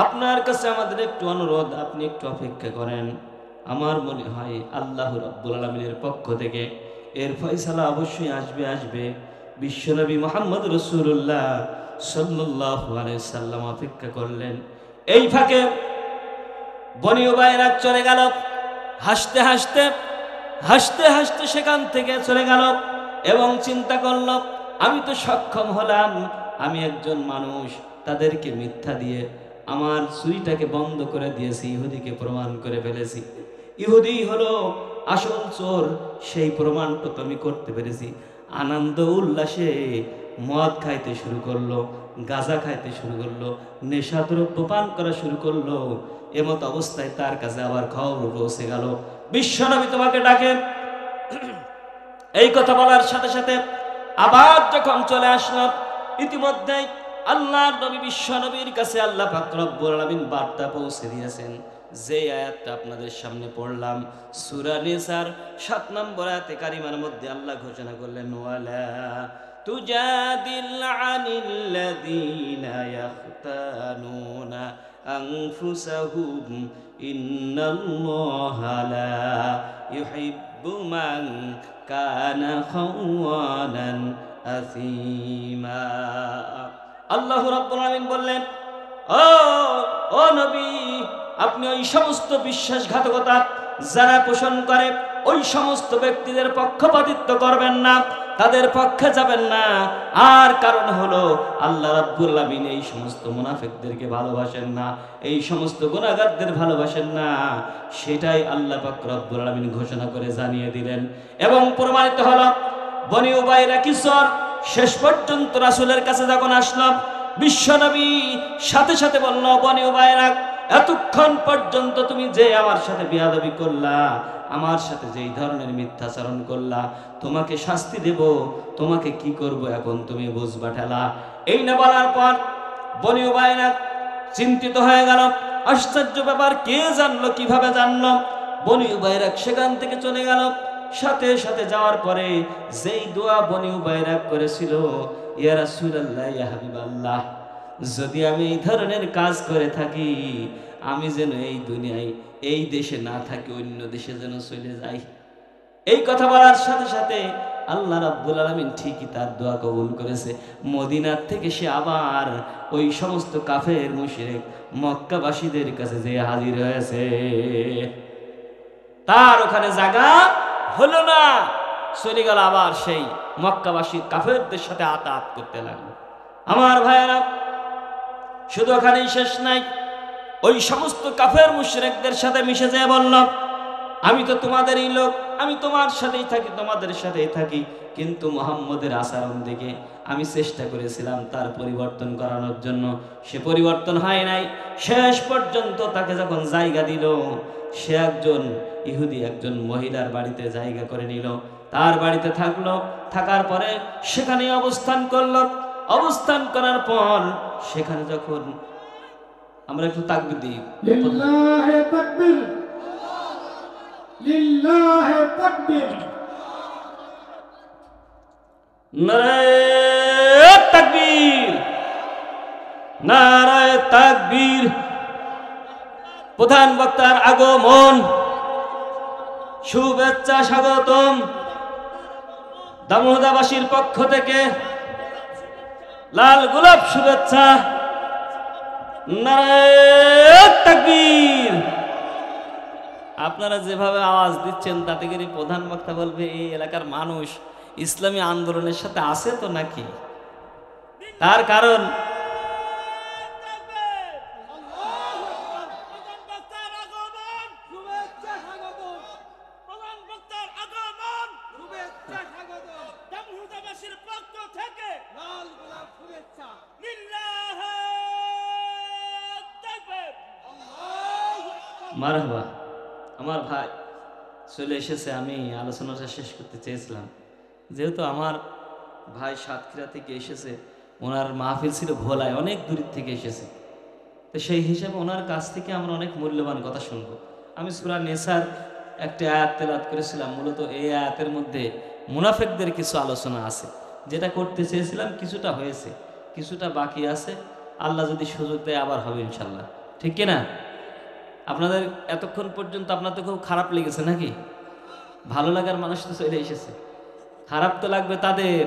আপনার কাছে আমাদের একটু অনুরোধ, আপনি একটু অপেক্ষা করেন। আমার মনে হয় আল্লাহ রাব্বুল আলামিনের পক্ষ থেকে এর ফয়সালা অবশ্যই আসবে। বিশ্বনবী মুহাম্মদ রাসূলুল্লাহ সাল্লাল্লাহু আলাইহি সাল্লাম অপেক্ষা করলেন। এই ফাঁকে বনী উবাইরা চলে গেল, হাসতে হাসতে হাসতে হাসতে সেখান থেকে চলে গেল এবং চিন্তা করল, আমি তো সক্ষম হলাম, আমি একজন মানুষ, তাদেরকে মিথ্যা দিয়ে আমার চুরিটাকে বন্ধ করে দিয়েছি, ইহুদিকে প্রমাণ করে ফেলেছি। ইহুদি হলো আসল চোর, সেই প্রমাণটা তো আমি করতে পেরেছি। আনন্দ উল্লাসে মদ খাইতে শুরু করলো, গাঁজা খাইতে শুরু করলো, নেশাদ্রব্য পান করা শুরু করলো। এমত অবস্থায় তার কাছে আবার খবর পৌঁছে গেল, বিশ্বনবী তোমাকে ডাকেন। এই কথা বলার সাথে সাথে আবার যখন চলে আসলো, ইতিমধ্যেই আল্লাহর নবী বিশ্বনবীর কাছে আল্লাহ পাক রব্বুল আলামিন বার্তা পৌঁছে দিয়েছেন। যে আয়াতটা আপনাদের সামনে পড়লাম, সূরা নিসার 7 নম্বর আয়াতে কারিমার মধ্যে আল্লাহ ঘোষণা করলেন, ওয়ালা তুজাদিল আনিল্লাযীনা ইয়াখতানুনা আনফুসাহুম ইন্নাল্লাহা লা ইউহিব্বু মান কানা খাওয়ানান আসীমা। আল্লাহ রাব্বুল আলামিন বললেন, ও নবী, আপনি ওই সমস্ত বিশ্বাসঘাতকতা যারা পোষণ করে ওই সমস্ত ব্যক্তিদের পক্ষপাতিত্ব করবেন না, তাদের পক্ষে যাবেন না। আর কারণ হলো আল্লাহ রাব্বুল আলামিন এই সমস্ত মুনাফিকদেরকে ভালোবাসেন না, এই সমস্ত গুনাহগারদের ভালোবাসেন না, সেটাই আল্লাহ পাক রব্বুল আলামিন ঘোষণা করে জানিয়ে দিলেন। এবং প্রমাণিত হলো বনী উবাইরা কিশোর শেষ পর্যন্ত রাসূলের কাছে যখন আসলো, বিশ্বনবী সাথে সাথে বলল, বনি উবাইরা, এতক্ষণ পর্যন্ত তুমি যে আমার সাথে বেয়াদবি করলা, আমার সাথে যেই ধরনের মিথ্যাচরণ করলা, তোমাকে শাস্তি দেব, তোমাকে কি করব এখন তুমি বুঝবা ঠেলা। এই না বলার পর বনি উবাইরা চিন্তিত হয়ে গেল। আশ্চর্য ব্যাপার, কে জানলো, কিভাবে জানলো? বনি উবাইরা সেখান থেকে চলে গেল। সাথে সাথে যাওয়ার পরে যেই দোয়া বনি উবাইরা করেছিল, ইয়া রাসূলুল্লাহ, ইয়া হাবিবাল্লাহ, যদি আমি এই ধরনের কাজ করে থাকি, আমি যেন এই দুনিয়ায়, এই দেশে না থাকি, অন্য দেশে যেন চলে যাই। এই কথা বলার সাথে সাথে আল্লাহ রাব্বুল আলামিন ঠিকই তার দোয়া কবুল করেছে। মদিনার থেকে সে আবার ওই সমস্ত কাফের মুশরিক মক্কাবাসীদের কাছে যে হাজির হয়েছে। তার ওখানে জায়গা হলো না, চলে গেল আবার সেই মক্কাবাসী কাফেরদের সাথে আতাত করতে লাগলো। আমার ভাইয়েরা, শুধু ওখানেই শেষ নাই, ওই সমস্ত কাফের মুশরিকদের সাথে মিশে যেয়ে বলল, আমি তো তোমাদেরই লোক, আমি তোমার সাথেই থাকি, তোমাদের সাথেই থাকি, কিন্তু মুহাম্মদের আচরণ দেখে আমি চেষ্টা করেছিলাম তার পরিবর্তন করানোর জন্য, সে পরিবর্তন হয় নাই। শেষ পর্যন্ত তাকে যখন জায়গা দিল, সে একজন ইহুদি একজন মহিলার বাড়িতে জায়গা করে নিল, তার বাড়িতে থাকলো। থাকার পরে সেখানে অবস্থান করলো। অবস্থান করার পর সেখানে যখন আমরা একটু তাকবীর দিই, লিল্লাহি তাকবীর, লিল্লাহি তাকবীর, নারায়ে তাকবীর, নারায়ে তাকবীর। প্রধান বক্তার আগমন, শুভেচ্ছা, স্বাগতম দামোদাবাসীর পক্ষ থেকে, লাল গোলাপ শুভেচ্ছা। নারায়ে তাকবীর। আপনারা যেভাবে আওয়াজ দিচ্ছেন তাতে করে প্রধান বক্তা বলবে এই এলাকার মানুষ ইসলামী আন্দোলনের সাথে আছে তো নাকি। তার কারণ মারহাবা। আমার ভাই চলে এসেছে, আমি আলোচনাটা শেষ করতে চেয়েছিলাম। যেহেতু আমার ভাই সাতক্ষীরা থেকে এসেছে, ওনার মাহফিল ছিল ভোলায়, অনেক দূর থেকে এসেছে, তো সেই হিসাবে ওনার কাছ থেকে আমরা অনেক মূল্যবান কথা শুনবো। আমি সূরা নেসার একটা আয়াত তেলাওয়াত করেছিলাম। মূলত এই আয়াতের মধ্যে মুনাফিকদের কিছু আলোচনা আছে, যেটা করতে চেয়েছিলাম, কিছুটা হয়েছে, কিছুটা বাকি আছে। আল্লাহ যদি সুযোগ দেয় আবার হবে ইনশাল্লাহ, ঠিক কিনা? আপনাদের এতক্ষণ পর্যন্ত আপনাদের খুব খারাপ লেগেছে নাকি? ভালো লাগার মানুষ তো চলে এসেছে, খারাপ তো লাগবে তাদের,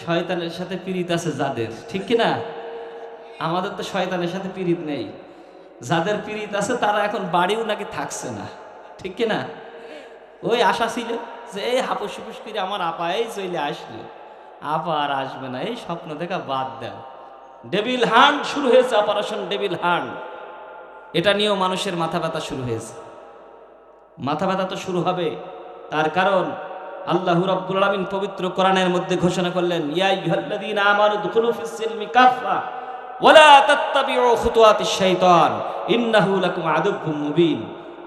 শয়তানের সাথে পীড়িত আছে যাদের, ঠিক কিনা? আমাদের তো শয়তানের সাথে পীড়িত নেই, যাদের পীড়িত আছে তারা এখন বাড়িও নাকি থাকছে না, ঠিক কিনা? ওই আশা ছিল যে এই হাপুস হুপুস করে আমার আপা এই চলে আসলো, আপা আর আসবে না, এই স্বপ্ন দেখা বাদ দেন। ডেভিল হান্ট শুরু হয়েছে, অপারেশন ডেভিল হান্ট। এটা নিয়েও মানুষের মাথা ব্যথা শুরু হয়েছে। মাথা ব্যথা তো শুরু হবে, তার কারণ আল্লাহ রাব্বুল আলামিন পবিত্র কোরআনের মধ্যে ঘোষণা করলেন, ইয়া আইয়ুহাল্লাযীনা আমানু দুখুলু ফিস সিলমি কাফা ওয়ালা তাত্তাবিউ খুতুওয়াতিশ শাইতান ইন্নাহু লাকুম আদুব্বুম মুবিন।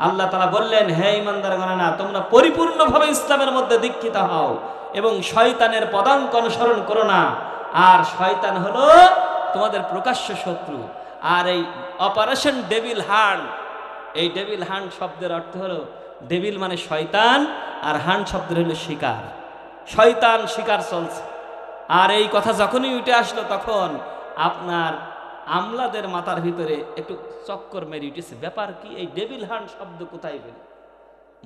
আল্লাহ তাআলা বললেন, হে ঈমানদারগণেরা, তোমরা পরিপূর্ণভাবে ইসলামের মধ্যে দীক্ষিত হও এবং শয়তানের পদাঙ্ক অনুসরণ করো না। আর শয়তান হলো তোমাদের প্রকাশ্য শত্রু। আর এই অপারেশন ডেভিল হান্ট, এই ডেভিল হান্ট শব্দের অর্থ হলো, ডেভিল মানে শয়তান, আর হান্ট শব্দের হলো শিকার। শয়তান শিকার চলছে। আর এই কথা যখনই উঠে আসলো, তখন আপনার আমলাদের মাথার ভিতরে একটু চক্কর মেরে উঠেছে, ব্যাপার কি, এই ডেভিল হান্ট শব্দ কোথায় পেল?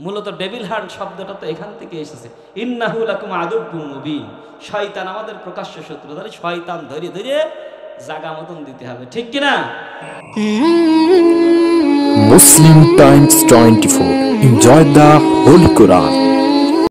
মূলত ডেভিল হান্ট শব্দটা তো এখান থেকে এসেছে, ইন্নাহু লাকুম আদুব্বুম মুবিন। শয়তান আমাদের প্রকাশ্য শত্রু, তাহলে শয়তান ধরে ধরে জাগা মতন দিতে হবে, ঠিক কিনা? Muslim Times 24. Enjoy the Holy Quran.